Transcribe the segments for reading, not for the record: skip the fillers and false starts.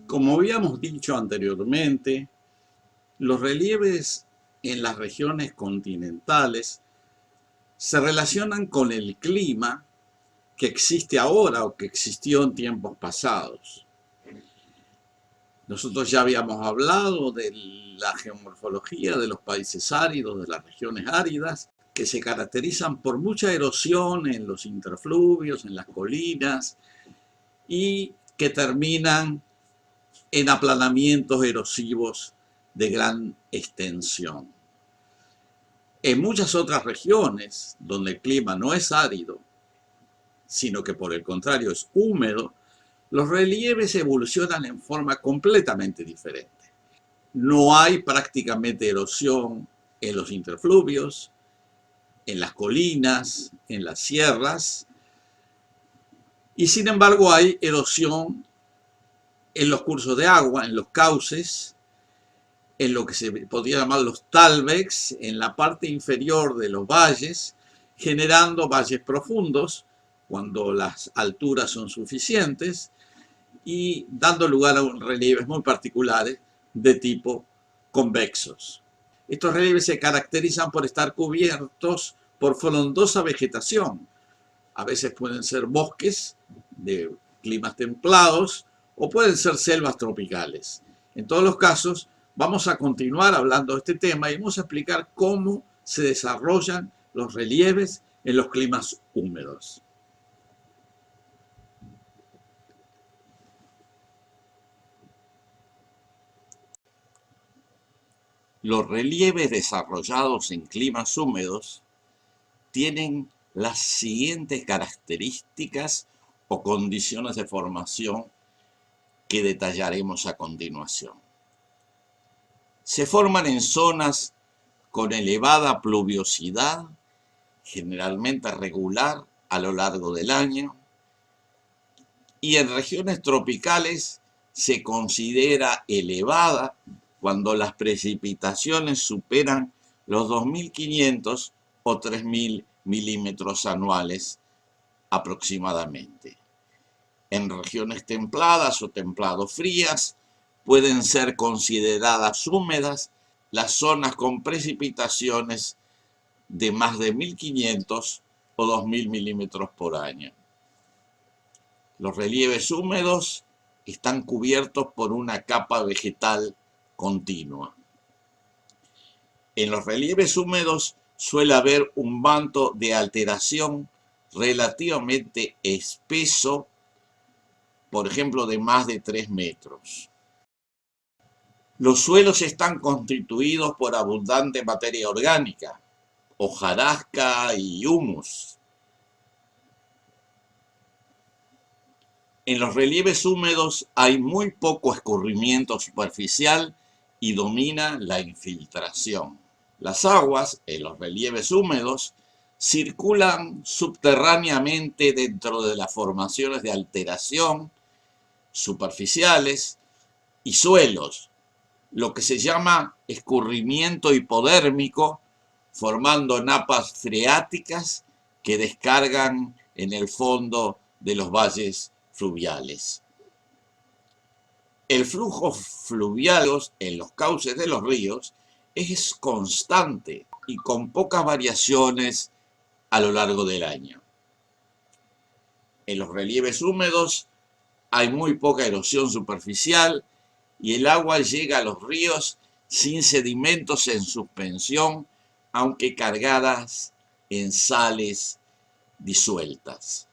Como habíamos dicho anteriormente, los relieves en las regiones continentales se relacionan con el clima que existe ahora o que existió en tiempos pasados. Nosotros ya habíamos hablado de la geomorfología de los países áridos, de las regiones áridas, que se caracterizan por mucha erosión en los interfluvios, en las colinas, y que terminan en aplanamientos erosivos de gran extensión. En muchas otras regiones donde el clima no es árido, sino que por el contrario es húmedo, los relieves evolucionan en forma completamente diferente. No hay prácticamente erosión en los interfluvios, en las colinas, en las sierras, y sin embargo hay erosión en los cursos de agua, en los cauces, en lo que se podría llamar los talvex, en la parte inferior de los valles, generando valles profundos cuando las alturas son suficientes y dando lugar a relieves muy particulares de tipo convexos. Estos relieves se caracterizan por estar cubiertos por frondosa vegetación. A veces pueden ser bosques de climas templados o pueden ser selvas tropicales. En todos los casos, vamos a continuar hablando de este tema y vamos a explicar cómo se desarrollan los relieves en los climas húmedos. Los relieves desarrollados en climas húmedos tienen las siguientes características o condiciones de formación que detallaremos a continuación. Se forman en zonas con elevada pluviosidad, generalmente regular a lo largo del año, y en regiones tropicales se considera elevada cuando las precipitaciones superan los 2.500 o 3.000 milímetros anuales aproximadamente. En regiones templadas o templado-frías pueden ser consideradas húmedas las zonas con precipitaciones de más de 1.500 o 2.000 milímetros por año. Los relieves húmedos están cubiertos por una capa vegetal continua. En los relieves húmedos suele haber un manto de alteración relativamente espeso, por ejemplo, de más de 3 metros. Los suelos están constituidos por abundante materia orgánica, hojarasca y humus. En los relieves húmedos hay muy poco escurrimiento superficial y domina la infiltración. Las aguas en los relieves húmedos circulan subterráneamente dentro de las formaciones de alteración superficiales y suelos, lo que se llama escurrimiento hipodérmico, formando napas freáticas que descargan en el fondo de los valles fluviales. El flujo fluvial en los cauces de los ríos es constante y con pocas variaciones a lo largo del año. En los relieves húmedos hay muy poca erosión superficial y el agua llega a los ríos sin sedimentos en suspensión, aunque cargadas en sales disueltas.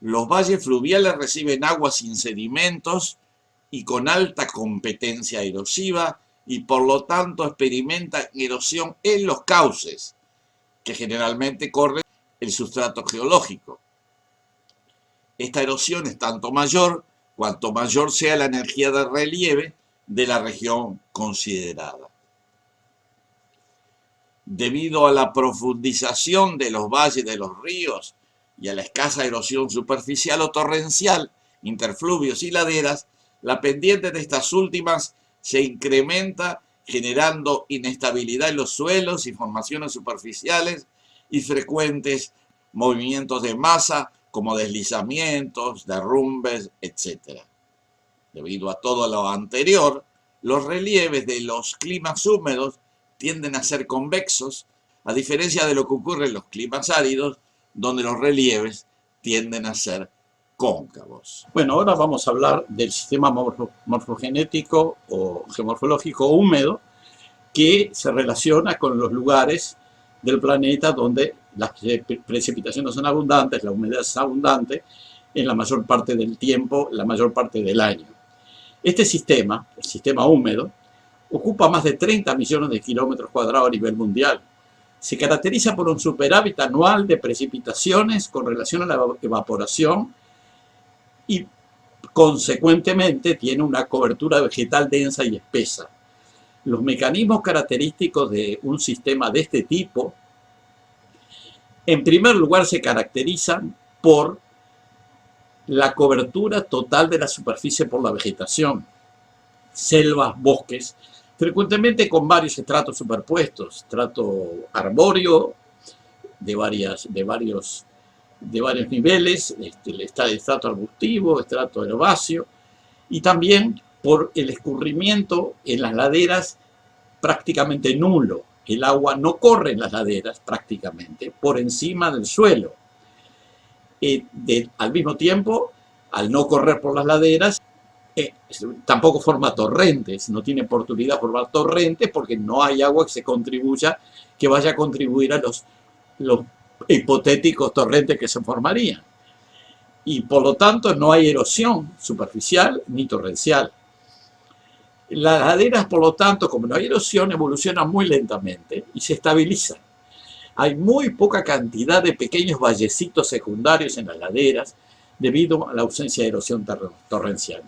Los valles fluviales reciben agua sin sedimentos y con alta competencia erosiva y por lo tanto experimentan erosión en los cauces, que generalmente corren el sustrato geológico. Esta erosión es tanto mayor cuanto mayor sea la energía de relieve de la región considerada. Debido a la profundización de los valles de los ríos y a la escasa erosión superficial o torrencial, interfluvios y laderas, la pendiente de estas últimas se incrementa generando inestabilidad en los suelos y formaciones superficiales y frecuentes movimientos de masa como deslizamientos, derrumbes, etc. Debido a todo lo anterior, los relieves de los climas húmedos tienden a ser convexos, a diferencia de lo que ocurre en los climas áridos, donde los relieves tienden a ser cóncavos. Bueno, ahora vamos a hablar del sistema morfogenético o geomorfológico húmedo, que se relaciona con los lugares del planeta donde las precipitaciones son abundantes, la humedad es abundante en la mayor parte del tiempo, la mayor parte del año. Este sistema, el sistema húmedo, ocupa más de 30 millones de kilómetros cuadrados a nivel mundial. Se caracteriza por un superávit anual de precipitaciones con relación a la evaporación y, consecuentemente, tiene una cobertura vegetal densa y espesa. Los mecanismos característicos de un sistema de este tipo, en primer lugar, se caracterizan por la cobertura total de la superficie por la vegetación, selvas, bosques, frecuentemente con varios estratos superpuestos, estrato arbóreo de varios niveles, el estrato arbustivo, estrato herbáceo, y también por el escurrimiento en las laderas prácticamente nulo. El agua no corre en las laderas prácticamente por encima del suelo. Al mismo tiempo, al no correr por las laderas, tampoco forma torrentes, no tiene oportunidad de formar torrentes porque no hay agua que vaya a contribuir a los hipotéticos torrentes que se formarían. Y por lo tanto no hay erosión superficial ni torrencial. Las laderas, por lo tanto, como no hay erosión, evolucionan muy lentamente y se estabilizan. Hay muy poca cantidad de pequeños vallecitos secundarios en las laderas debido a la ausencia de erosión torrencial.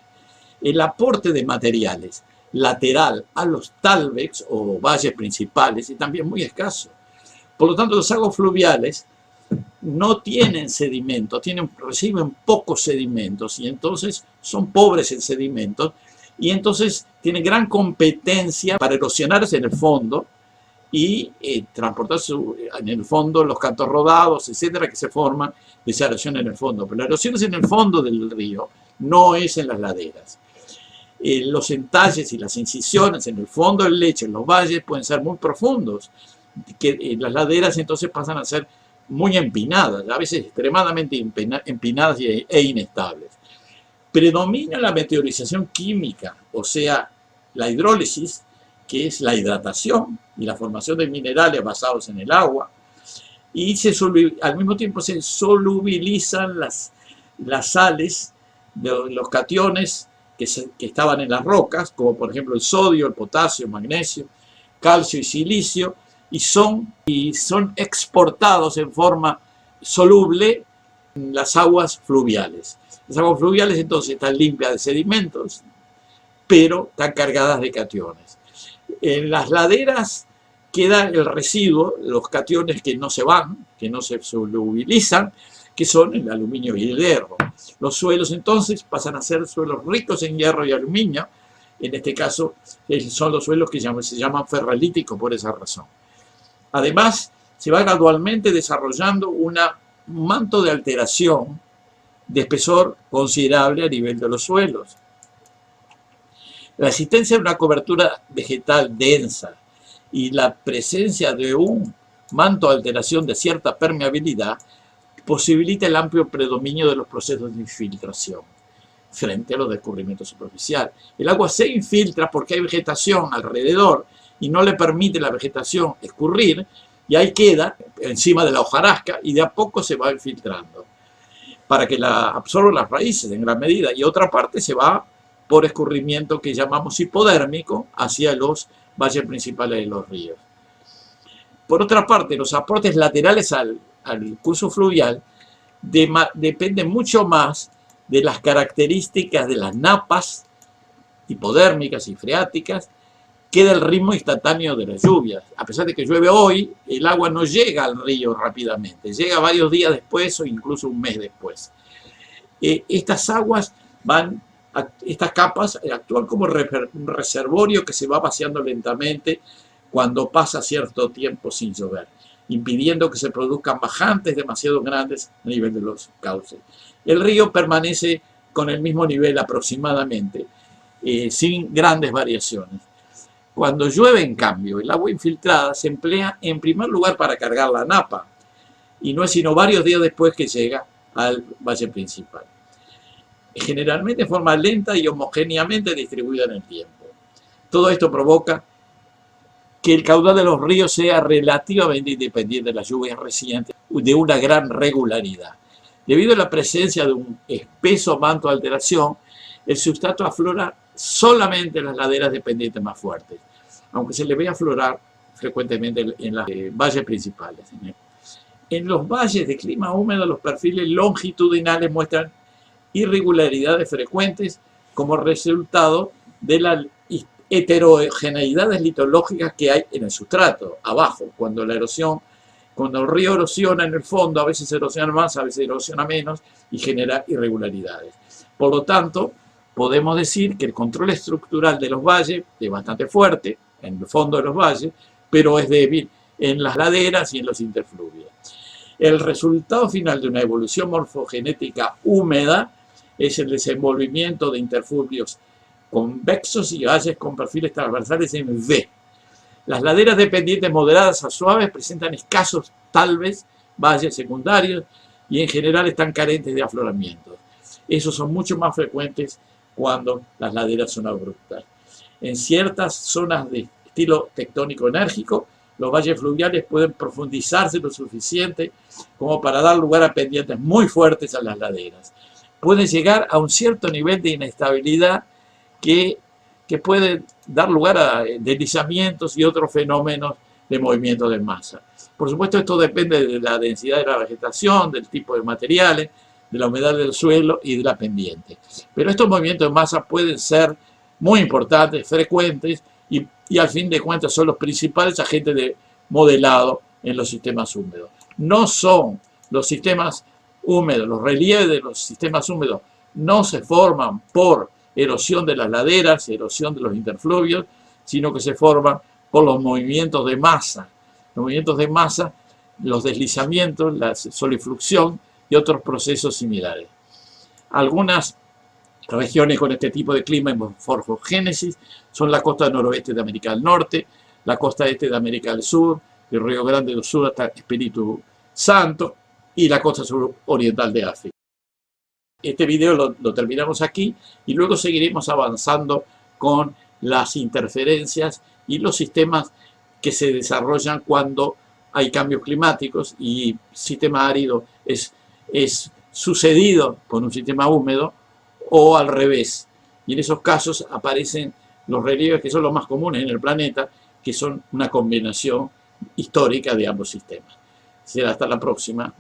El aporte de materiales lateral a los talvex o valles principales es también muy escaso. Por lo tanto, los lagos fluviales no tienen sedimentos, reciben pocos sedimentos y entonces son pobres en sedimentos y entonces tienen gran competencia para erosionarse en el fondo y transportarse en el fondo los cantos rodados, etcétera, que se forman de esa erosión en el fondo. Pero la erosión es en el fondo del río, no es en las laderas. Los entalles y las incisiones en el fondo del lecho, en los valles, pueden ser muy profundos, que las laderas entonces pasan a ser muy empinadas, a veces extremadamente empinadas e inestables. Predomina la meteorización química, o sea, la hidrólisis, que es la hidratación y la formación de minerales basados en el agua, y al mismo tiempo se solubilizan las sales, los cationes que estaban en las rocas, como por ejemplo el sodio, el potasio, el magnesio, calcio y silicio, y son exportados en forma soluble en las aguas fluviales. Las aguas fluviales entonces están limpias de sedimentos, pero están cargadas de cationes. En las laderas queda el residuo, los cationes que no se van, que no se solubilizan, que son el aluminio y el hierro. Los suelos entonces pasan a ser suelos ricos en hierro y aluminio. En este caso son los suelos que se llaman ferrolíticos por esa razón. Además, se va gradualmente desarrollando un manto de alteración de espesor considerable a nivel de los suelos. La existencia de una cobertura vegetal densa y la presencia de un manto de alteración de cierta permeabilidad posibilita el amplio predominio de los procesos de infiltración frente a los descubrimientos superficiales. El agua se infiltra porque hay vegetación alrededor y no le permite a la vegetación escurrir, y ahí queda encima de la hojarasca y de a poco se va infiltrando para que la absorban las raíces en gran medida, y otra parte se va por escurrimiento que llamamos hipodérmico hacia los valles principales de los ríos. Por otra parte, los aportes laterales al curso fluvial dependen mucho más de las características de las napas hipodérmicas y freáticas que del ritmo instantáneo de las lluvias. A pesar de que llueve hoy, el agua no llega al río rápidamente, llega varios días después o incluso un mes después. Estas aguas estas capas actúan como un reservorio que se va vaciando lentamente cuando pasa cierto tiempo sin llover. impidiendo que se produzcan bajantes demasiado grandes a nivel de los cauces. El río permanece con el mismo nivel aproximadamente, sin grandes variaciones. Cuando llueve, en cambio, el agua infiltrada se emplea en primer lugar para cargar la napa, y no es sino varios días después que llega al valle principal. Generalmente de forma lenta y homogéneamente distribuida en el tiempo. Todo esto provoca que el caudal de los ríos sea relativamente independiente de las lluvias recientes, de una gran regularidad. Debido a la presencia de un espeso manto de alteración, el sustrato aflora solamente en las laderas de pendientes más fuertes, aunque se le ve aflorar frecuentemente en los valles principales. En los valles de clima húmedo, los perfiles longitudinales muestran irregularidades frecuentes como resultado de las heterogeneidades litológicas que hay en el sustrato, abajo, cuando el río erosiona en el fondo, a veces erosiona más, a veces erosiona menos y genera irregularidades. Por lo tanto, podemos decir que el control estructural de los valles es bastante fuerte en el fondo de los valles, pero es débil en las laderas y en los interfluvios. El resultado final de una evolución morfogenética húmeda es el desenvolvimiento de interfluvios convexos y valles con perfiles transversales en V. Las laderas de pendientes moderadas a suaves presentan escasos, tal vez, valles secundarios y en general están carentes de afloramientos. Esos son mucho más frecuentes cuando las laderas son abruptas. En ciertas zonas de estilo tectónico enérgico, los valles fluviales pueden profundizarse lo suficiente como para dar lugar a pendientes muy fuertes a las laderas. Pueden llegar a un cierto nivel de inestabilidad que puede dar lugar a deslizamientos y otros fenómenos de movimiento de masa. Por supuesto, esto depende de la densidad de la vegetación, del tipo de materiales, de la humedad del suelo y de la pendiente. Pero estos movimientos de masa pueden ser muy importantes, frecuentes, y al fin de cuentas son los principales agentes de modelado en los sistemas húmedos. No son los sistemas húmedos, los relieves de los sistemas húmedos no se forman por erosión de las laderas, erosión de los interfluvios, sino que se forman por los movimientos de masa. Los movimientos de masa, los deslizamientos, la solifluxión y otros procesos similares. Algunas regiones con este tipo de clima en morfogénesis son la costa noroeste de América del Norte, la costa este de América del Sur, del Río Grande do Sul hasta Espíritu Santo y la costa suroriental de África. Este video lo terminamos aquí y luego seguiremos avanzando con las interferencias y los sistemas que se desarrollan cuando hay cambios climáticos y sistema árido es sucedido con un sistema húmedo o al revés. Y en esos casos aparecen los relieves que son los más comunes en el planeta, que son una combinación histórica de ambos sistemas. Será hasta la próxima.